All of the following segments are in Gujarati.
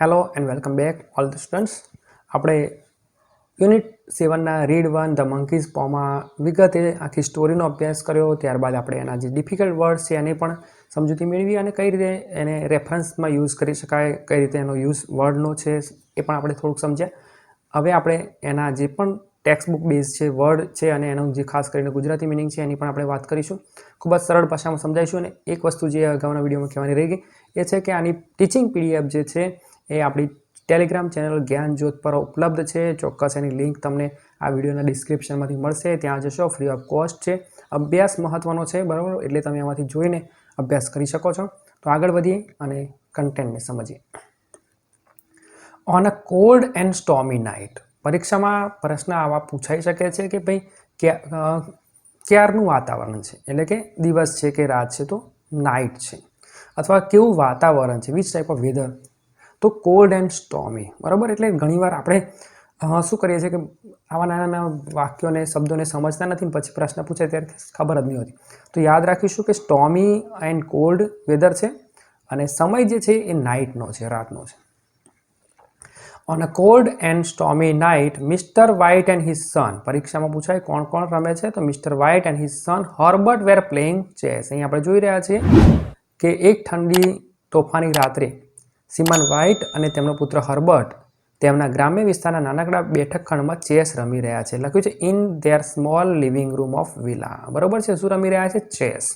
Hello and welcome back all the students. આપણે યુનિટ 7ના રીડ 1 ધ મંકીઝ પોમાં વિગતે આખી સ્ટોરીનો અભ્યાસ કર્યો. ત્યારબાદ આપણે એના જે ડિફિકલ્ટ વર્ડ્સ છે એની પણ સમજૂતી મેળવી અને કઈ રીતે એને રેફરન્સમાં યુઝ કરી શકાય, કઈ રીતે એનો યુઝ વર્ડનો છે એ પણ આપણે થોડુંક સમજ્યા. હવે આપણે એના જે પણ ટેક્સ્ટ બુક બેઝ છે વર્ડ છે અને એનું જે ખાસ કરીને ગુજરાતી મિનિંગ છે એની પણ આપણે વાત કરીશું. ખૂબ જ સરળ ભાષામાં સમજાવીશું. અને એક વસ્તુ જે અગાઉના વિડીયોમાં કહેવાની રહી ગઈ એ છે કે આની ટીચિંગ પીડીએફ જે છે એ આપણી ટેલિગ્રામ ચેનલ જ્ઞાન જ્યોત પર ઉપલબ્ધ છે. ચોક્કસ એની લિંક તમને આ વિડીયોના ડિસ્ક્રિપ્શનમાંથી મળશે. ત્યાં જશો, ફ્રી ઓફ કોસ્ટ છે. અભ્યાસ મહત્ત્વનો છે, બરાબર, એટલે તમે એમાંથી જોઈને અભ્યાસ કરી શકો છો. તો આગળ વધીએ અને કન્ટેન્ટને સમજીએ. On a cold and stormy night. પરીક્ષામાં પ્રશ્ન આવા પૂછાઈ શકે છે કે ભાઈ ક્યારનું વાતાવરણ છે, એટલે કે દિવસ છે કે રાત છે, તો નાઇટ છે. અથવા કેવું વાતાવરણ છે, વિચ ટાઈપ ઓફ વેધર, તો કોલ્ડ એન્ડ સ્ટોમી, બરાબર. એટલે ઘણીવાર આપણે શું કરીએ છીએ કે આવા નાના નાના વાક્યોને શબ્દોને સમજતા નથી, પછી પ્રશ્ન પૂછે ત્યારે ખબર જ નહીં હોતી. તો યાદ રાખીશું કે સ્ટોમી એન્ડ કોલ્ડ વેધર છે અને સમય જે છે એ નાઇટનો છે, રાતનો છે. On a cold and stormy night Mister White and his son. પરીક્ષામાં પૂછાય કોણ કોણ રમે છે, તો Mister White and his son Herbert were playing chess. અહીં આપણે જોઈ રહ્યા છીએ કે એક ઠંડી તોફાની રાત્રે સિમન વ્હાઇટ અને તેમનો પુત્ર હર્બર્ટ તેમના ગ્રામ્ય વિસ્તારના નાનકડા બેઠક ખંડમાં ચેસ રમી રહ્યા છે. લખ્યું છે in their small living room of villa, બરાબર છે. શું રમી રહ્યા છે? ચેસ.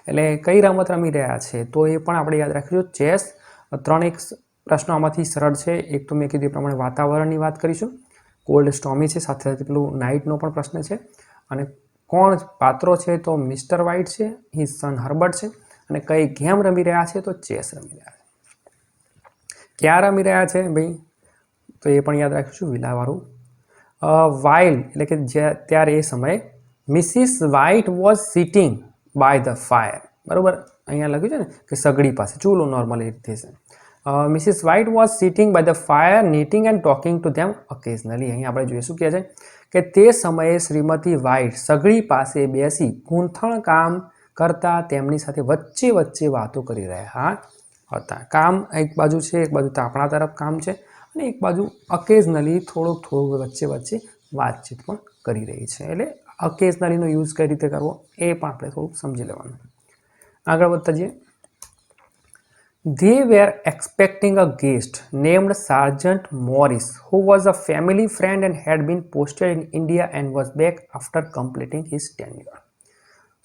એટલે કઈ રમત રમી રહ્યા છે, તો એ પણ આપણે યાદ રાખીશું, ચેસ. ત્રણેક પ્રશ્નો આમાંથી સરળ છે. એક તો મેં કીધું એ પ્રમાણે વાતાવરણની વાત કરીશું, કોલ્ડ સ્ટોમી છે, સાથે સાથે પેલું નાઇટનો પણ પ્રશ્ન છે. અને કોણ પાત્રો છે, તો મિસ્ટર વ્હાઇટ છે, હિઝ સન હર્બર્ટ છે. અને કઈ ગેમ રમી રહ્યા છે, તો ચેસ રમી રહ્યા છે. ક્યાં રમી રહ્યા છે ભાઈ, તો એ પણ યાદ રાખીશું, વિલાવાળું. વાઇલ એટલે કે ત્યારે એ સમયે Mrs White was sitting by the fire, બરાબર. અહીંયા લખ્યું છે ને કે સગડી પાસે, ચૂલો નોર્મલી રીતે છે. Mrs White was sitting by the fire knitting and talking to them occasionally. અહીં આપણે જોઈએ શું કહે છે કે તે સમયે શ્રીમતી વ્હાઇટ સગડી પાસે બેસી ગૂંથણ કામ કરતા તેમની સાથે વચ્ચે વચ્ચે વાતો કરી રહ્યા હતા. કામ એક બાજુ છે, એક બાજુ તાપણા તરફ કામ છે, અને એક બાજુ ઓકેઝનલી થોડુંક વચ્ચે વચ્ચે વાતચીત પણ કરી રહી છે. એટલે ઓકેઝનલીનો યુઝ કઈ રીતે કરવો એ પણ આપણે થોડુંક સમજી લેવાનું. આગળ વધતા જઈએ. They were expecting a guest named Sergeant Morris, who was a family friend and had been posted in India and was back after completing his tenure.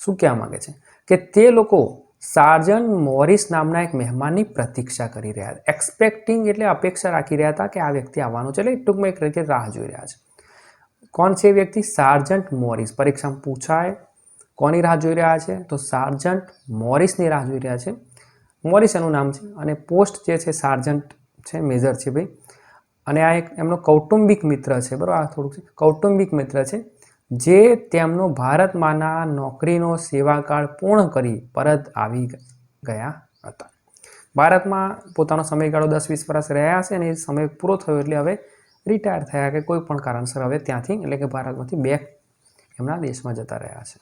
શું કહેવા માંગે છે કે તે લોકો સાર્જન્ટ મોરિસ નામના એક મહેમાનની પ્રતીક્ષા કરી રહ્યા હતા. એક્સપેક્ટિંગ એટલે અપેક્ષા રાખી રહ્યા હતા કે આ વ્યક્તિ આવવાનું છે, એટલે ટૂંકમાં એક રીતે રાહ જોઈ રહ્યા છે. કોણ છે એ વ્યક્તિ? Sergeant Morris. પરીક્ષામાં પૂછાય કોની રાહ જોઈ રહ્યા છે, તો સાર્જન્ટ મોરિસની રાહ જોઈ રહ્યા છે. મોરિસ એનું નામ છે અને પોસ્ટ જે છે સાર્જન્ટ છે, મેજર છે ભાઈ. અને આ એક એમનો કૌટુંબિક મિત્ર છે, બરાબર. આ થોડુંક છે, કૌટુંબિક મિત્ર છે જે તેમનો ભારતમાંના નોકરીનો સેવાકાળ પૂર્ણ કરી પરત આવી ગયા હતા. ભારતમાં પોતાનો સમયગાળો 10-20 વર્ષ રહ્યા છે અને એ સમય પૂરો થયો એટલે હવે રિટાયર થયા કે કોઈ પણ કારણસર હવે ત્યાંથી એટલે કે ભારતમાંથી બેક એમના દેશમાં જતા રહ્યા છે.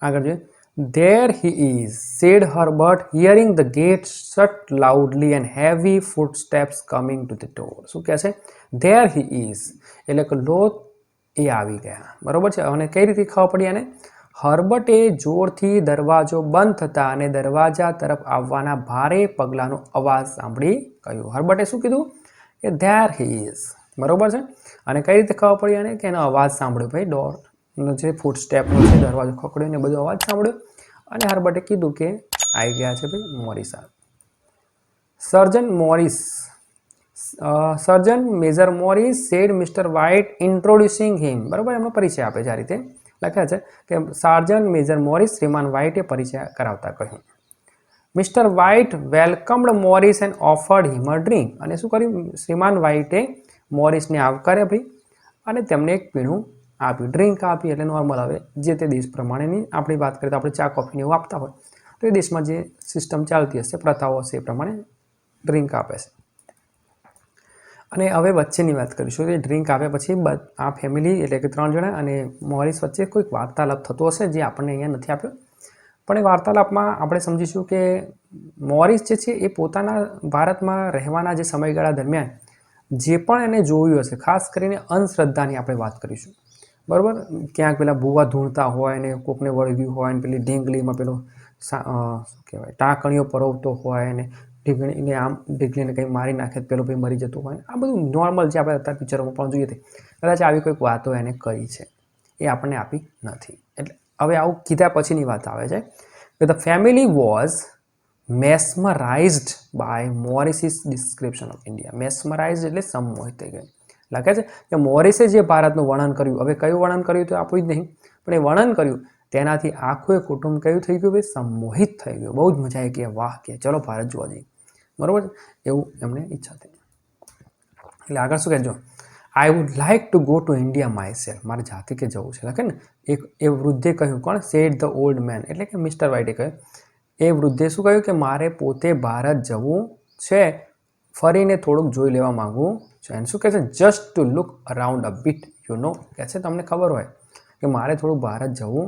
આગળ જોઈએ. There he is, said Herbert, hearing the gate shut loudly and heavy footsteps coming to the door. શું કહે છે? There he is, એટલે કે લો એ આવી ગયા, બરોબર છે. અને કઈ રીતે ખબર પડી? અને હર્બર્ટે જોરથી દરવાજો બંધ થતા અને દરવાજા તરફ આવવાના ભારે પગલાંનો અવાજ સાંભળી કહ્યું. હર્બર્ટે શું કીધું? કે there he is, બરોબર છે. અને કઈ રીતે ખબર પડી? અને કે એનો અવાજ સાંભળ્યો ભાઈ, ડોરનો જે ફૂટસ્ટેપનો છે, દરવાજો ખકડ્યો ને બધો અવાજ સાંભળ્યો અને હર્બર્ટે કીધું કે આવી ગયા છે ભાઈ Morris. Sergeant Morris, sergeant major Morris said Mister White introducing him, બરાબર. એમનો પરિચય આપે છે, આ રીતે લખ્યા છે કે સાર્જન્ટ મેજર મોરિસ શ્રીમાન વ્હાઇટે પરિચય કરાવતા કહ્યું. Mr White વેલકમ્ડ Morris and offered him a drink. અને શું કર્યું? શ્રીમાન વ્હાઇટે મોરિસને આવકાર્યા ભાઈ અને તેમને એક પીણું આપ્યું, ડ્રિંક આપી. એટલે નોર્મલ હવે જે તે દેશ પ્રમાણેની આપણી વાત કરીએ તો આપણે ચા કોફીને એવું આપતા હોય તો એ દેશમાં જે સિસ્ટમ ચાલતી હશે, પ્રથાઓ હશે, એ પ્રમાણે ડ્રિંક આપે છે. અને હવે વચ્ચેની વાત કરીશું કે ડ્રિંક આપ્યા પછી આ ફેમિલી એટલે કે 3 જણા અને મોરિસ વચ્ચે કોઈક વાર્તાલાપ થતો હશે જે આપણને અહીંયા નથી આપ્યો. પણ એ વાર્તાલાપમાં આપણે સમજીશું કે મોરિસ જે છે એ પોતાના ભારતમાં રહેવાના જે સમયગાળા દરમિયાન જે પણ એને જોયું હશે, ખાસ કરીને અંધશ્રદ્ધાની આપણે વાત કરીશું, બરાબર. ક્યાંક પેલા ભૂવા ધૂણતા હોય ને કોકને વળગ્યું હોય ને પેલી ઢીંગલીમાં પેલો શું કહેવાય ટાંકણીઓ પરોવતો હોય ને ઢીંગલીને કંઈ મારી નાખે પેલો ભાઈ મરી જતો હોય. આ બધું નોર્મલ છે, આપણે અત્યારે પિક્ચરોમાં પણ જોઈએ તે કદાચ આવી કોઈક વાતો એને કરી છે, એ આપણને આપી નથી. એટલે હવે આવું કીધા પછીની વાત આવે છે કે the family was mesmerized by Morris's description of India. Mesmerized એટલે સંમોહિત થઈ ગયું. લાગે છે કે મોરિસે જે ભારતનું વર્ણન કર્યું, હવે કયું વર્ણન કર્યું તો આપણું જ નહીં, પણ એ વર્ણન કર્યું તેનાથી આખું એ કુટુંબ કયું થઈ ગયું ભાઈ, સંમોહિત થઈ ગયું. બહુ જ મજા આવી કે વાહ કે ચલો ભારત જોવા જઈએ, બરાબર. એવું એમને ઈચ્છા થઈ. એટલે આગળ શું કહેજો, I would like to go to India my self. મારે જાતે કે જવું છે, લખે ને. એ વૃદ્ધે કહ્યું, કોણ? સેડ ધ ઓલ્ડ મેન, એટલે કે મિસ્ટર વ્હાઇટે કહ્યું. એ વૃદ્ધે શું કહ્યું કે મારે પોતે ભારત જવું છે, ફરીને થોડુંક જોઈ લેવા માગું છે. એને શું કહે છે? Just to look around a bit, you know. કહે છે તમને ખબર હોય કે મારે થોડું ભારત જવું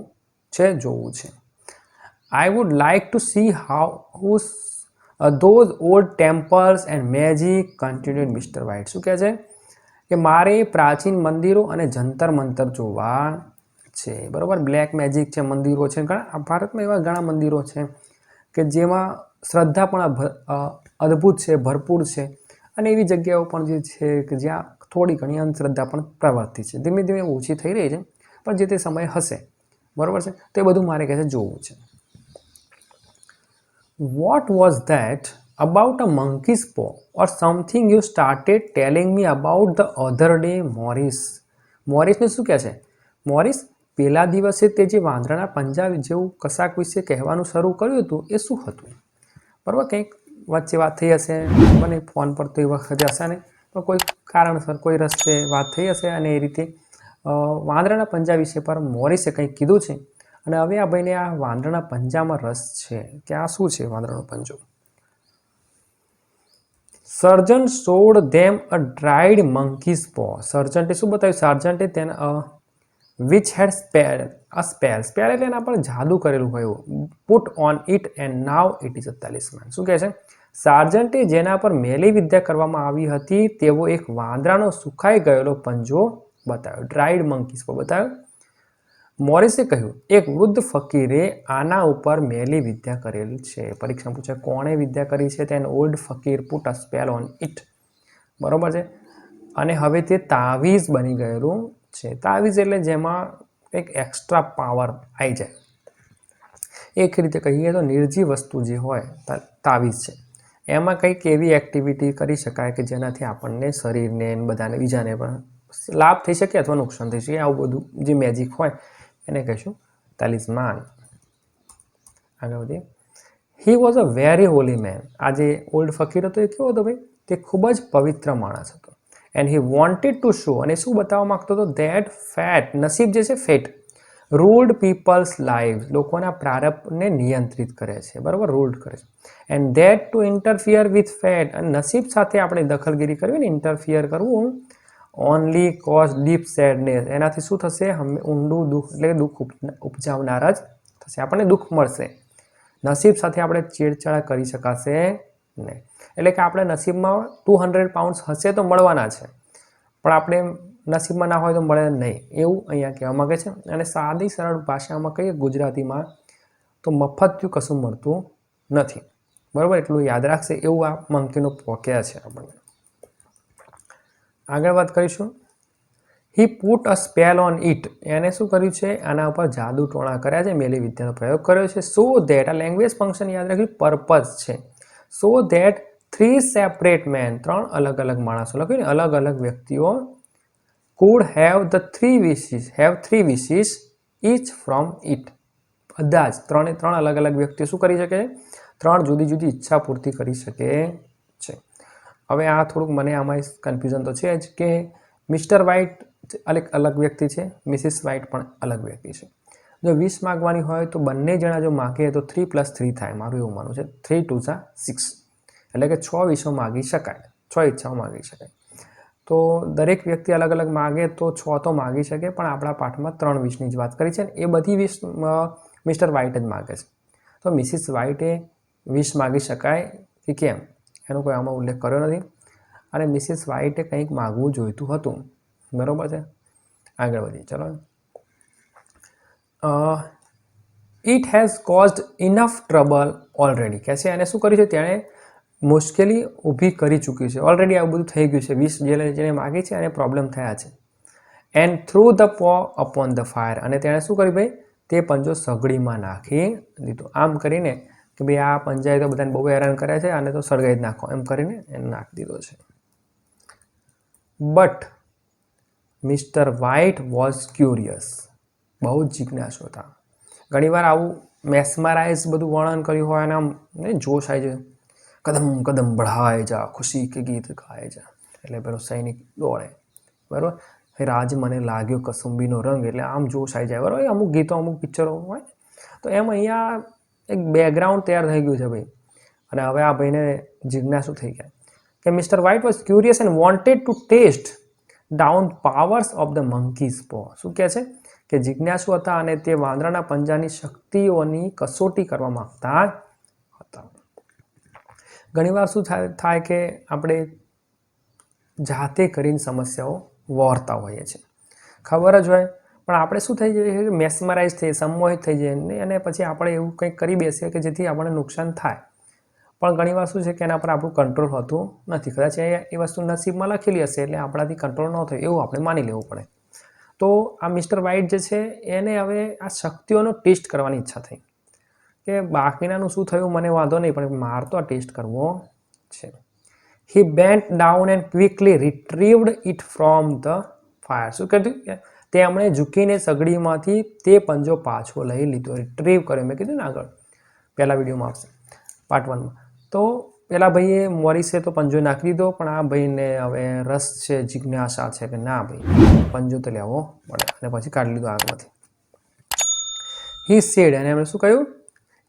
છે, જોવું છે. I would like to C how those old temples and magic continued Mr White. શું કહે છે કે મારે પ્રાચીન મંદિરો અને જંતર મંતર જોવા છે, બરાબર. બ્લેક મેજિક છે, મંદિરો છે, ઘણા ભારતમાં એવા ઘણા મંદિરો છે કે જેમાં શ્રદ્ધા પણ અદ્ભુત છે, ભરપૂર છે. અને એવી જગ્યાઓ પણ જે છે કે જ્યાં થોડી ઘણી અંધશ્રદ્ધા પણ પ્રવર્તી છે, ધીમે ધીમે ઓછી થઈ રહી છે, પણ જે તે સમયે હશે, બરાબર છે. તો એ બધું મારે કહે છે જોવું છે. What was that about a monkey's paw or something you started telling me about the other day, Morris. મોરિસને શું કહે છે? મોરિસ, પેલા દિવસે તે જે વાંદરાના પંજા જેવું કશાક વિશે કહેવાનું શરૂ કર્યું હતું એ શું હતું? બરાબર. કંઈક વચ્ચે વાત થઈ હશે, મને ફોન પર તો એ વખતે હશે નહીં, પણ કોઈ કારણસર કોઈ રસ્તે વાત થઈ હશે અને એ રીતે વાંદરાના પંજા વિશે પર મોરિસે કંઈક કીધું છે. અને હવે આ ભાઈને આ વાંદરાના પંજામાં રસ છે કે આ શું છે વાંદરાનો પંજો. Sergeant showed them a dried monkey's paw. સર્જન્ટે શું બતાવ્યું? સર્જન્ટે તેના which had spell a spell. Spell એટલે એના પર જાદુ કરેલું હોય એવું. Put on it and now it is a talisman. શું કહે છે? સાર્જન્ટે જેના પર મેલી વિદ્યા કરવામાં આવી હતી તેવો એક વાંદરાનો સુખાઈ ગયેલો પંજો બતાવ્યો. ડ્રાઈડ મંકીઝ પો બતાવ્યો. મોરિસે કહ્યું એક વૃદ્ધ ફકીરે આના ઉપર મેલી વિદ્યા કરેલી છે. પરીક્ષા પૂછે કોણે વિદ્યા કરી છે? Then old fakir put a spell on it, બરોબર છે. અને હવે તે તાવીઝ બની ગયેલું છે. તાવીઝ એટલે જેમાં એક એક્સ્ટ્રા પાવર આવી જાય. એક રીતે કહીએ તો નિર્જીવ વસ્તુ જે હોય તાવીઝ છે, એમાં કંઈક એવી એક્ટિવિટી કરી શકાય કે જેનાથી આપણને શરીરને બધાને બીજાને પણ લાભ થઈ શકે અથવા નુકસાન થઈ શકે. આવું બધું જે મેજિક હોય એને કહીશું તાલિસ્માન. આગળ વધીએ. He was a very holy man. આ જે ઓલ્ડ ફકીર હતો એ કેવો હતો ભાઈ? તે ખૂબ જ પવિત્ર માણસ હતો. And he wanted to show, અને શું બતાવવા માગતો હતો? ધેટ ફેટ, નસીબ જે છે ફેટ, રૂલ્ડ પીપલ્સ લાઈવ, લોકોના પ્રારબ્ધને નિયંત્રિત કરે છે, બરાબર, રૂલ્ડ કરે છે. And that two interfere with fat, અને નસીબ સાથે આપણે દખલગીરી કરવી ને ઇન્ટરફિયર કરવું, ઓનલી કોઝ ડીપ સેડનેસ, એનાથી શું થશે? ઊંડું દુઃખ એટલે દુઃખ ઉપજાવનાર જ થશે, આપણને દુઃખ મળશે. નસીબ સાથે આપણે છેડછાડ કરી શકાશે નહીં. એટલે કે આપણે નસીબમાં 200 પાઉન્ડ્સ હશે તો મળવાના છે, પણ આપણે નસીબમાં ના હોય તો મળે નહીં, એવું અહીંયા કહેવા માગે છે. અને સાદી સરળ ભાષામાં કહીએ ગુજરાતીમાં તો મફતથી કશું મળતું નથી, બરાબર. એટલું યાદ રાખશે એવું આ મંકીનો પોક્યા છે આપણને. આગળ વાત કરીશું. હી put a spell on it, એને શું કર્યું છે? આના ઉપર જાદુ ટોણા કર્યા છે, મેલી વિદ્યાનો પ્રયોગ કર્યો છે. સો ધેટ, આ લેંગ્વેજ ફંક્શન યાદ રાખ્યું, પર્પઝ છે. સો ધેટ 3 સેપરેટ મેન, 3 અલગ અલગ માણસો, લખ્યું ને અલગ અલગ વ્યક્તિઓ, could have 3 wishes each from it. બધા જ 3 અલગ અલગ વ્યક્તિઓ શું કરી શકે? 3 જુદી જુદી ઈચ્છા પૂર્તિ કરી શકે છે. હવે આ થોડુંક મને આમાં કન્ફ્યુઝન તો છે જ કે મિસ્ટર વ્હાઇટ અલગ વ્યક્તિ છે, મિસિસ વ્હાઇટ પણ અલગ વ્યક્તિ છે. જો 20 માગવાની હોય તો બંને જણા જો માગે તો 3 + 3 થાય, મારું એવું માનવું છે. 3 × 2 = 6, એટલે કે 6 વિશો માગી શકાય, 6 ઈચ્છાઓ માગી શકાય. તો દરેક વ્યક્તિ અલગ અલગ માગે તો 6 તો માગી શકે, પણ આપણા પાઠમાં 3 વિશની જ વાત કરી છે ને એ બધી વિશ મિસ્ટર વ્હાઇટ જ માગે છે. તો મિસિસ વ્હાઇટે વિશ માગી શકાય કે કેમ એનો કોઈ આમાં ઉલ્લેખ કર્યો નથી. અને મિસિસ વ્હાઇટે કંઈક માગવું જોઈતું હતું. બરાબર છે, આગળ વધીએ. ચલો. It has caused enough trouble already. કહે છે એને શું કર્યું છે, તેણે મુશ્કેલી ઊભી કરી ચૂકી છે. ઓલરેડી આવું બધું થઈ ગયું છે. વિશ જેને માગી છે એને પ્રોબ્લેમ થયા છે. એન્ડ થ્રુ ધ પો અપોન ધ ફાયર. અને તેણે શું કર્યું ભાઈ, તે પંજો સગડીમાં નાખી દીધો. આમ કરીને કે ભાઈ આ પંજાએ તો બધાને બહુ હેરાન કર્યા છે, આને તો સળગાવી જ નાખો, એમ કરીને એને નાખી દીધો છે. But mister White was curious. બહુ જ જિજ્ઞાસુ હતા. ઘણીવાર આવું મેસ્મરાઇઝ બધું વર્ણન કર્યું હોય અને આમ જોશ આવી જાય, કદમ કદમ બઢાએ જા, ખુશી કે ગીત ગાએ જા, એટલે પેલો સૈનિક દોડે. બરાબર. રાજ મને લાગ્યો કસુંબીનો રંગ, એટલે આમ જોશ આવી જાય. બરાબર. અમુક ગીતો અમુક પિક્ચરો હોય તો એમ અહીંયા એક બેકગ્રાઉન્ડ તૈયાર થઈ ગયું છે ભાઈ. અને હવે આ ભાઈને જિજ્ઞાસુ થઈ ગયા કે Mr White was curious and wanted to test down powers of the monkey's paw. શું કહે છે કે જિજ્ઞાસુ હતા અને તે વાંદરાના પંજાની શક્તિઓની કસોટી કરવા માંગતા હતા. ઘણીવાર શું થાય કે આપણે જાતે કરીને સમસ્યાઓ વોરતા હોઈએ છીએ, ખબર જ હોય, પણ આપણે શું થઈ જઈએ કે મેસ્મરાઇઝ થઈ, સંમોહિત થઈ જઈએ અને પછી આપણે એવું કંઈક કરી બેસીએ કે જેથી આપણને નુકસાન થાય. પણ ઘણીવાર શું છે કે એના પર આપણું કંટ્રોલ હોતું નથી. કદાચ એ વસ્તુ નસીબમાં લખેલી હશે એટલે આપણાથી કંટ્રોલ ન થાય એવું આપણે માની લેવું પડે. તો આ મિસ્ટર વ્હાઇટ જે છે એને હવે આ શક્તિઓનો ટેસ્ટ કરવાની ઈચ્છા થઈ કે બાકીનાનું શું થયું મને વાંધો નહીં, પણ મારે તો આ ટેસ્ટ કરવો છે. He bent down and quickly retrieved it from the fire. શું કીધું? તેમણે ઝૂકીને સગડીમાંથી તે પંજો પાછો લઈ લીધો. રિટ્રીવ કર્યો, મેં કીધું ને આગળ પહેલા વિડીયોમાં આવશે પાર્ટ 1માં. તો પેલા ભાઈએ મોરિસે તો પંજો નાખી દીધો, પણ આ ભાઈને હવે રસ છે, જિજ્ઞાસા છે કે ના ભાઈ પંજો તો લેવો પડે, અને પછી કાઢી લીધો આગળથી. હી સેડ, અને એમણે શું કહ્યું,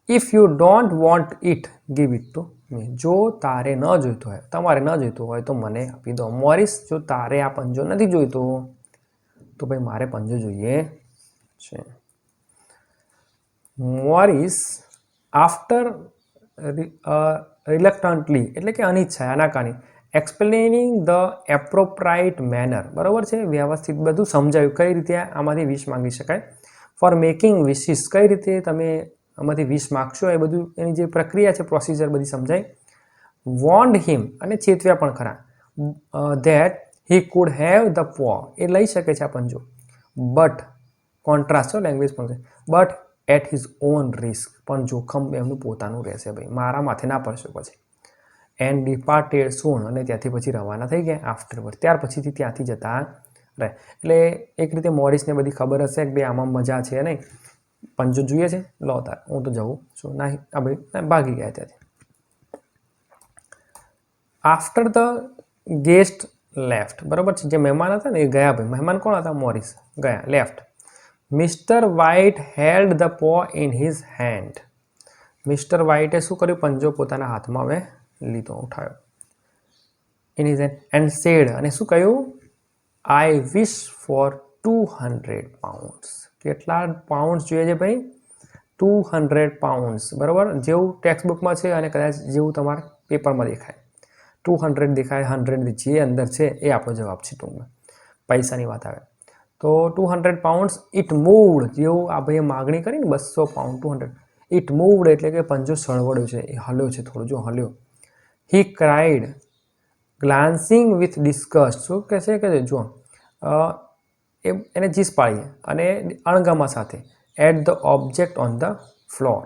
if you don't want it give it to me. જો તારે ન જોઈતો હોય, તમારે ન જોઈતો હોય તો મને આપી દો. મોરિસ, જો તારે આ પંજો નથી જોઈતો તો ભાઈ મારે પંજો જોઈએ છે. મોરિસ આફ્ટર રિલક્ટન્ટલી, એટલે કે અનિચ્છા, આનાકાની, એક્સપ્લેનિંગ ધ એપ્રોપ્રાઇટ મેનર. બરાબર છે, વ્યવસ્થિત બધું સમજાવ્યું કઈ રીતે આમાંથી વિશ માંગી શકાય. ફોર મેકિંગ વિશિસ, કઈ રીતે તમે આમાંથી વિશ માગશો એ બધું એની જે પ્રક્રિયા છે, પ્રોસિજર બધી સમજાય. વોન્ડ હિમ, અને ચેતવ્યા પણ ખરા, that he could have the paw, એ લઈ શકે છે આ પંજો, બટ કોન્ટ્રાસ્ટ છે લેંગ્વેજ પણ છે, but at his own risk, પણ જોખમ એમનું પોતાનું રહેશે ભાઈ, મારા માથે ના પડશે પછી. એન્ડ ડિપાર્ટેડ સૂન, અને ત્યાંથી પછી રવાના થઈ ગયા આફ્ટરવર્ડ, ત્યાર પછીથી ત્યાંથી જતા રહે. એટલે એક રીતે મોરિસને બધી ખબર હશે કે ભાઈ આમાં મજા છે નહીં, પંજો જોઈએ છે, લો તાર હું તો જવું છું, ના આ ભાઈ ભાગી ગયા ત્યાંથી. આફ્ટર ધ ગેસ્ટ લેફ્ટ, બરાબર છે, જે મહેમાન હતા ને એ ગયા ભાઈ. મહેમાન કોણ હતા? મોરિસ. ગયા, left. Mr White held the પો ઇન હિઝ હેન્ડ. મિસ્ટર વ્હાઇટે શું કર્યું? પંજો પોતાના હાથમાં હવે લીધો, ઉઠાવ્યો. In his hand and said, અને શું કહ્યું? આઈ વિશ ફોર 200 પાઉન્ડ્સ. કેટલા પાઉન્ડ્સ જોઈએ છે ભાઈ? 200 પાઉન્ડ્સ. બરાબર, જેવું ટેક્સ્ટ બુકમાં છે અને કદાચ જેવું તમારા પેપરમાં દેખાય 200 દેખાય, 100 જે અંદર છે એ આપણો જવાબ છે. ટૂંકમાં પૈસાની વાત આવે તો 200 પાઉન્ડ્સ. ઇટ મૂવડ, જેવું આ ભાઈએ માગણી કરી ને 200 પાઉન્ડ, 200. ઇટ મૂવડ એટલે કે પંજો સળવડ્યો છે, એ હલ્યો છે થોડો, જો હલ્યો. હી ક્રાઇડ ગ્લાન્સિંગ વિથ ડિસ્ગસ્ટ. શું કહે છે કે જો એને ચીસ પાડીએ અને અણગમા સાથે. At the object on the floor.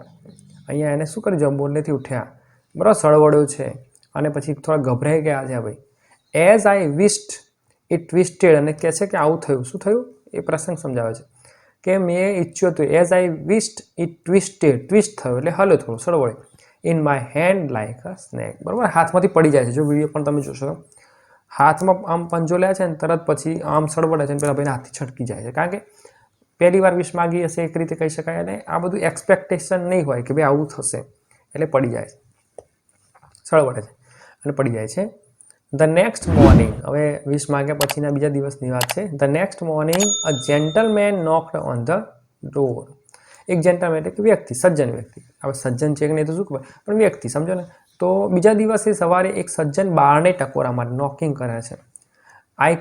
અહીંયા એને શું કર્યું? જંબોલેથી ઉઠ્યા, બરાબર, સળવડ્યો છે અને પછી થોડા ગભરાઈ ગયા છે ભાઈ. As I wished it twisted, અને કહે છે કે આવું થયું. શું થયું? એ પ્રસંગ સમજાવે છે કે મેં ઈચ્છ્યું હતું. As I wished it twisted, twist થયો એટલે હલ્યો થોડો, સળવડે. In my hand like a snake. બરાબર, હાથમાંથી પડી જાય છે. જો વિડીયો પણ તમે જોશો, હાથમાં આમ પંજો લે છે ને તરત પછી આમ સળવડે છે, પેલા ભાઈને હાથથી છટકી જાય છે, કારણ કે પહેલી વાર વિશ માગી હશે, એક રીતે કહી શકાય. અને આ બધું એક્સપેક્ટેશન નહીં હોય કે ભાઈ આવું થશે, એટલે પડી જાય છે, સળવડે છે અને પડી જાય છે. ધ નેક્સ્ટ મોર્નિંગ, હવે વિશ માગ્યા પછીના બીજા દિવસની વાત છે. The next morning a gentleman knocked on the door. એક જેન્ટલમેન એટલે કે વ્યક્તિ, સજ્જન વ્યક્તિ. હવે સજ્જન છે કે નહીં તો શું ખબર, પણ વ્યક્તિ સમજો ને. તો બીજા દિવસે સવારે એક સજ્જન બારને ટકોરા મારી નોકિંગ કરે છે. આઈ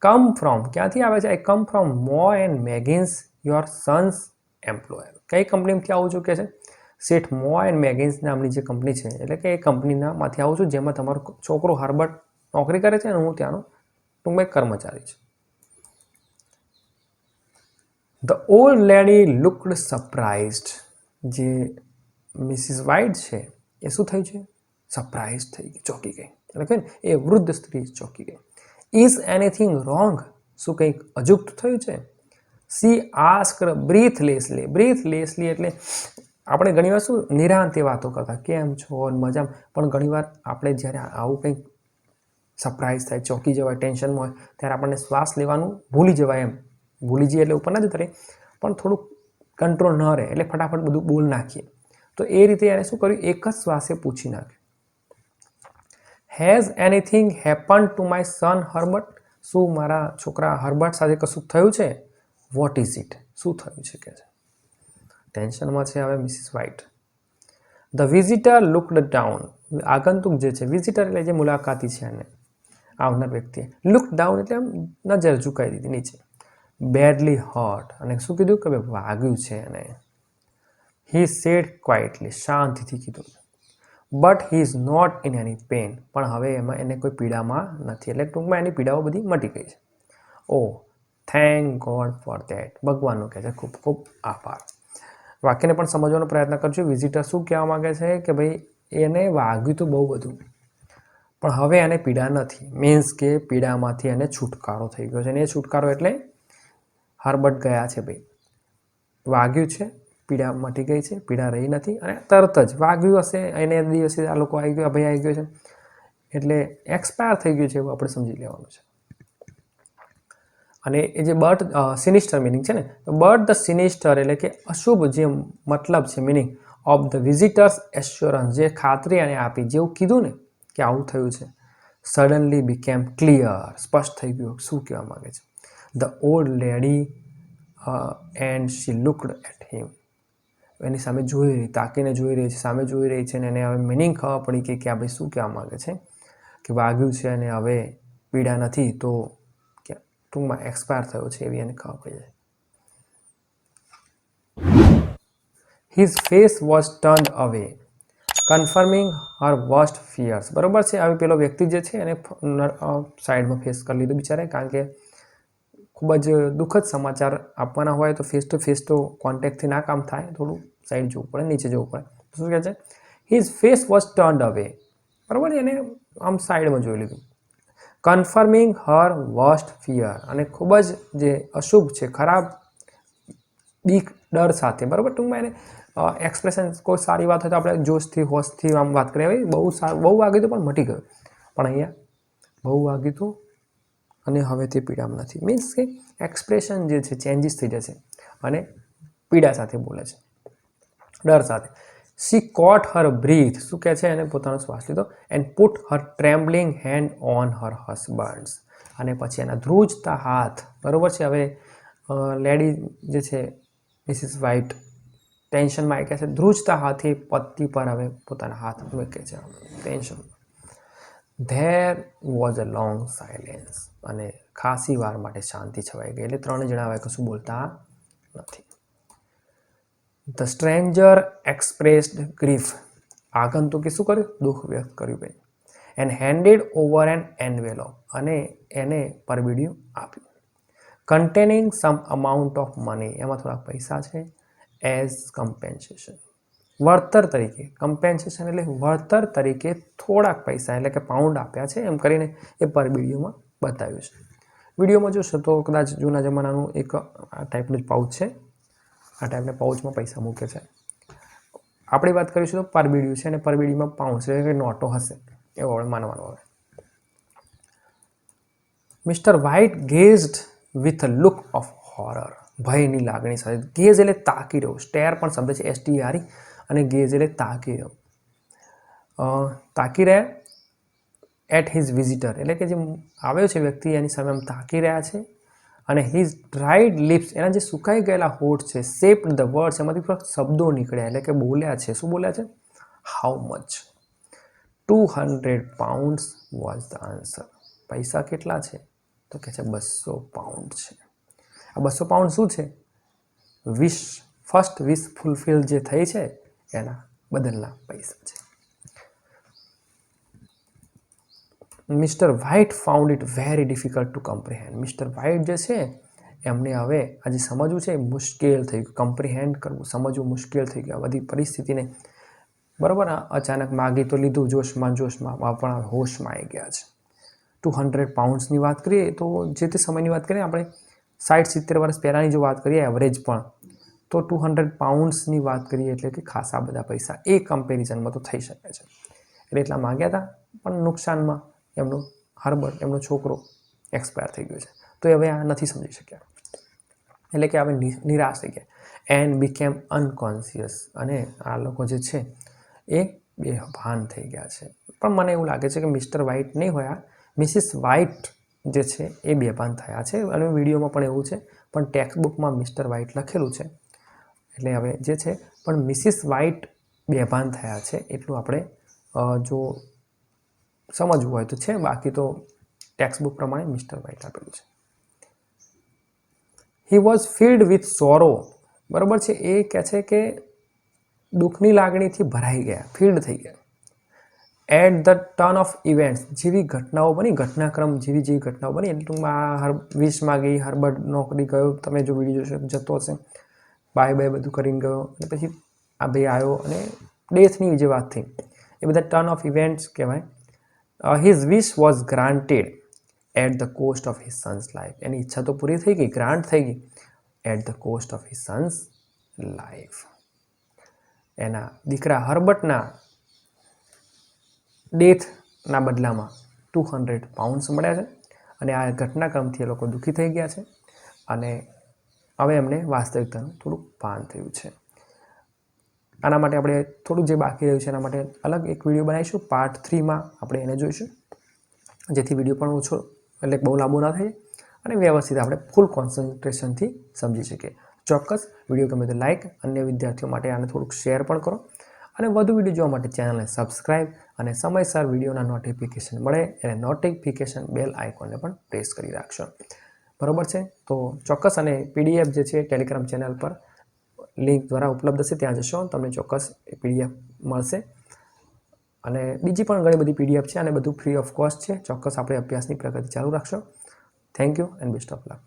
કમ ફ્રોમ, ક્યાંથી આવે છે? આઈ કમ ફ્રોમ મો એન્ડ મેગિન્સ, યોર સન્સ એમ્પ્લોયર. કઈ કંપનીમાંથી આવું છું કે છે? શેઠ મો એન્ડ મેગિન્સ નામની જે કંપની છે, એટલે કે એ કંપનીમાંથી આવું છું જેમાં તમારો છોકરો હર્બર્ટ નોકરી કરે છે અને હું ત્યાંનો ટૂંકમાં કર્મચારી છું. The old lady looked surprised. જે મિસિસ વ્હાઇટ છે એ શું થઈ છે? સરપ્રાઇઝ થઈ ગઈ, ચોંકી ગઈ. એટલે કે એ વૃદ્ધ સ્ત્રી ચોંકી ગઈ. Is anything wrong? શું કંઈક અજુગતું થયું છે? C asked બ્રીથલેસલી. બ્રીથલેસલી એટલે આપણે ઘણીવાર શું નિરાંતે વાતો કરતા, કેમ છો મજામાં, પણ ઘણીવાર આપણે જ્યારે આવું કંઈક સરપ્રાઇઝ થાય, ચોંકી જવાય, ટેન્શનમાં હોય, ત્યારે આપણને શ્વાસ લેવાનું ભૂલી જવાય. એમ ભૂલી જઈએ એટલે ઉપર ના જતા રહે, પણ થોડુંક કંટ્રોલ ન રહે એટલે ફટાફટ બધું બોલ નાખીએ. તો એ રીતે એને શું કર્યું, એક જ શ્વાસે પૂછી નાખ્યું, has anything happen to my son Herbert? શું મારા છોકરા હર્બર્ટ સાથે કશું થયું છે? What is it? શું થયું છે કે છે? ટેન્શનમાં છે હવે Mrs White. The visitor looked down. આગંતુક જે છે, વિઝિટર એટલે જે મુલાકાતી છે એને આવનાર વ્યક્તિએ, લુક ડાઉન એટલે આમ નજર ઝુકાઈ દીધી નીચે. બેડલી હર્ટ, અને શું કીધું કે ભાઈ વાગ્યું છે એને. હી સેડ ક્વાઇટલી, શાંતિથી કીધું. But he is not in any pain, પણ હવે એમાં એને કોઈ પીડામાં નથી, એટલે ટૂંકમાં એની પીડાઓ બધી મટી ગઈ છે. ઓ થેન્ક ગોડ ફોર ધેટ. ભગવાનનો કહે છે ખૂબ ખૂબ આભાર. વાક્યને પણ સમજવાનો પ્રયત્ન કરજો. વિઝિટર શું કહેવા માગે છે કે ભાઈ એને વાગ્યું તો બહુ બધું, પણ હવે એને પીડા નથી. મીન્સ કે પીડામાંથી એને છુટકારો થઈ ગયો છે. અને એ છુટકારો એટલે હર્બર્ટ ગયા છે ભાઈ, વાગ્યું છે, પીડા મટી ગઈ છે, પીડા રહી નથી, અને તરત જ વાગ્યું હશે એને દિવસે આ લોકો આવી ગયો, ભાઈ આવી ગયો છે, એટલે એક્સપાયર થઈ ગયું છે એવું આપણે સમજી લેવાનું છે. અને એ જે બટ સિનિસ્ટર મિનિંગ છે ને, તો બટ ધ સિનિસ્ટર એટલે કે અશુભ જે મતલબ છે, meaning of the visitors assurance, જે ખાતરી એને આપી, જેવું કીધું ને કે આવું થયું છે, સડનલી બીકેમ ક્લિયર, સ્પષ્ટ થઈ ગયું શું કહેવા માગે છે. The old lady and she looked at him. એની સામે જોઈ રહી, તાકીને જોઈ રહી છે, સામે જોઈ રહી છે, અને એને હવે મિનિંગ ખબર પડી કે આ ભાઈ શું કહેવા માગે છે, કે વાગ્યું છે અને હવે પીડા નથી, તો ટૂંકમાં એક્સપાયર થયો છે એવી એને ખબર પડી જાય. હિઝ ફેસ વોઝ ટર્ન્ડ અવે, કન્ફર્મિંગ હર વર્સ્ટ ફિયર્સ. બરાબર છે. હવે પેલો વ્યક્તિ જે છે એને સાઈડમાં ફેસ કરી લીધું બિચારે, કારણ કે ખૂબ જ દુઃખદ સમાચાર આપવાના હોય તો ફેસ ટુ ફેસ તો કોન્ટેક્ટથી ના કામ થાય, થોડું સાઈડ જોવું પડે, નીચે જોવું પડે. શું કહે છે? હિઝ ફેસ વોઝ ટર્ન્ડ અવે. બરાબર, એને આમ સાઈડમાં જોઈ લીધું. કન્ફર્મિંગ હર વર્સ્ટ ફિયર, અને ખૂબ જ જે અશુભ છે, ખરાબ બીક, ડર સાથે. બરાબર, ટૂંકમાં એને એક્સપ્રેશન, કોઈ સારી વાત હોય તો આપણે જોશથી હોશથી આમ વાત કરીએ, બહુ સારું, બહુ વાગ્યું હતું પણ મટી ગયું, પણ અહીંયા બહુ વાગ્યું હતું અને હવે તે પીડામાં નથી. મીન્સ કે એક્સપ્રેશન જે છે ચેન્જીસ થઈ જશે અને પીડા સાથે બોલે છે, ડર સાથે. She caught her breath. શું કહે છે? એને પોતાનો શ્વાસ લીધો. And put her trembling hand on her husband's, અને પછી એના ધ્રુજતા હાથ. બરાબર છે. હવે લેડી જે છે મિસિસ વ્હાઇટ ટેન્શનમાં આવી ગયા છે, ધ્રુજતા હાથે પતિ પર હવે પોતાના હાથ મૂકે છે tension. There was a long silence, અને ખાસી વાર માટે શાંતિ છવાઈ ગઈ, એટલે ત્રણ જણા હવે કશું બોલતા નથી. The stranger expressed grief. આગંતુકે શું કર્યું? દુઃખ વ્યક્ત કર્યું ભાઈ. And handed over an envelope, અને એને પરબીડિયું આપ્યું. Containing some amount of money, એમાં થોડાક પૈસા છે. એઝ કમ્પેન્સેશન, વળતર તરીકે. કમ્પેન્સેશન એટલે વળતર તરીકે થોડાક પૈસા, એટલે કે પાઉન્ડ આપ્યા છે, એમ કરીને એ પરબીડિયુંમાં બતાવ્યું છે. વિડીયોમાં જોશો તો કદાચ જૂના જમાનાનું એક આ ટાઈપનું જ પાઉચ છે. આ ટાઈપના પાઉચમાં પૈસા મૂકે છે. આપણે વાત કરીશું તો પરબીડિયું છે, અને પરબીડીમાં પાઉન્ડ એટલે કે નોટો હશે, એવું આપણે માનવાનું આવે. Mister White gazed with a look of horror. ભયની લાગણી સાથે. ગેઝ એટલે તાકી રહ્યો, સ્ટેર પણ શબ્દ છે, STERE, અને ગેઝ એટલે તાકી રહ્યો. તાકી રહ્યા. એટ હિઝ વિઝિટર એટલે કે જે આવ્યો છે વ્યક્તિ એની સામે આમ તાકી રહ્યા છે, અને હિઝ ડ્રાઈડ લિપ્સ, એના જે સુકાઈ ગયેલા હોઠ છે, શેપ્ડ ધ વર્ડ્સ, એમાંથી ફક્ત શબ્દો નીકળ્યા, એટલે કે બોલ્યા છે. શું બોલ્યા છે? How much? 200 pounds was the answer. પૈસા કેટલા છે? તો કહે છે 200 પાઉન્ડ છે. આ 200 પાઉન્ડ શું છે? ફર્સ્ટ વિશ ફૂલફિલ જે થઈ છે એના બદલના પૈસા છે. Mister White found it very difficult to comprehend. Mister White જે છે એમને હવે આજે સમજવું છે મુશ્કેલ થઈ ગયું. કમ્પ્રિહેન્ડ કરવું, સમજવું મુશ્કેલ થઈ ગયું. આ બધી પરિસ્થિતિને બરાબર અચાનક માગી તો લીધું જોશમાં પણ હોશમાં આવી ગયા છે. 200 પાઉન્ડ્સની વાત કરીએ તો જે તે સમયની વાત કરીએ આપણે 60-70 વર્ષ પહેલાંની જો વાત કરીએ એવરેજ પણ, તો 200 પાઉન્ડ્સની વાત કરીએ એટલે કે ખાસા બધા પૈસા એ કમ્પેરિઝનમાં તો થઈ શકે છે. એટલે એટલા માગ્યા હતા, પણ નુકસાનમાં હર્બર્ટ એમનો છોકરો એક્સપાયર થઈ ગયો છે. તો હવે આ નથી સમજી શક્યા, એટલે કે હવે નિરાશ થઈ ગયા. એન્ડ બીકેમ અનકોન્શિયસ, અને આ લોકો જે છે એ બેભાન થઈ ગયા છે. પણ મને એવું લાગે છે કે મિસ્ટર વ્હાઇટ નહીં હોયા, મિસિસ વ્હાઇટ જે છે એ બેભાન થયા છે. અને વિડીયોમાં પણ એવું છે, પણ ટેક્સ્ટ બુકમાં મિસ્ટર વ્હાઇટ લખેલું છે. એટલે હવે જે છે પણ મિસિસ વ્હાઇટ બેભાન થયા છે એટલું આપણે જો સમજવું હોય તો છે. બાકી તો ટેક્સ્ટ બુક પ્રમાણે મિસ્ટર વ્હાઇટ આપેલું છે. He was field with sorrow. બરાબર છે. એ કહે છે કે દુઃખની લાગણીથી ભરાઈ ગયા, ફિલ્ડ થઈ ગયા. At the turn of events, જેવી ઘટનાઓ બની, ઘટનાક્રમ જેવી ઘટનાઓ બની, એટલે ટૂંકમાં વિશમાં ગઈ, હર્બર્ટ નોકરી ગયો, તમે જો વિડીયો જોશો જતો હશે, બાય બધું કરીને ગયો, અને પછી આ ભાઈ આવ્યો અને ડેથની જે વાત થઈ, એ બધા ટર્ન ઓફ ઇવેન્ટ્સ કહેવાય. His wish was granted at the cost of his son's life. એની ઈચ્છા તો પૂરી થઈ ગઈ, ગ્રાન્ટ થઈ ગઈ, at the cost of his son's life. એના દીકરા હર્બર્ટના ડેથના બદલામાં 200 પાઉન્ડ્સ મળ્યા છે. અને આ ઘટનાક્રમથી એ લોકો દુઃખી થઈ ગયા છે, અને હવે એમને વાસ્તવિકતાનું થોડુંક ભાન થયું છે. આના માટે આપણે થોડુંક જે બાકી રહ્યું છે એના માટે અલગ એક વિડીયો બનાવીશું. પાર્ટ 3માં આપણે એને જોઈશું, જેથી વિડીયો પણ ઓછો એટલે બહુ લાંબો ના થાય અને વ્યવસ્થિત આપણે ફૂલ કોન્સન્ટ્રેશનથી સમજી શકીએ. ચોક્કસ વિડીયો ગમે તો લાઇક, અન્ય વિદ્યાર્થીઓ માટે આને થોડુંક શેર પણ કરો, અને વધુ વિડીયો જોવા માટે ચેનલને સબસ્ક્રાઈબ અને સમયસર વિડીયોના નોટિફિકેશન મળે એને નોટિફિકેશન બેલ આઇકોનને પણ પ્રેસ કરી રાખશો. બરાબર છે. તો ચોક્કસ, અને PDF જે છે ટેલિગ્રામ ચેનલ પર લિંક દ્વારા ઉપલબ્ધ હશે, ત્યાં જશો તમને ચોક્કસ PDF મળશે. અને બીજી પણ ઘણી બધી PDF છે, અને બધું ફ્રી ઓફ કોસ્ટ છે. ચોક્કસ આપણે અભ્યાસની પ્રગતિ ચાલુ રાખશો. Thank you and best of luck.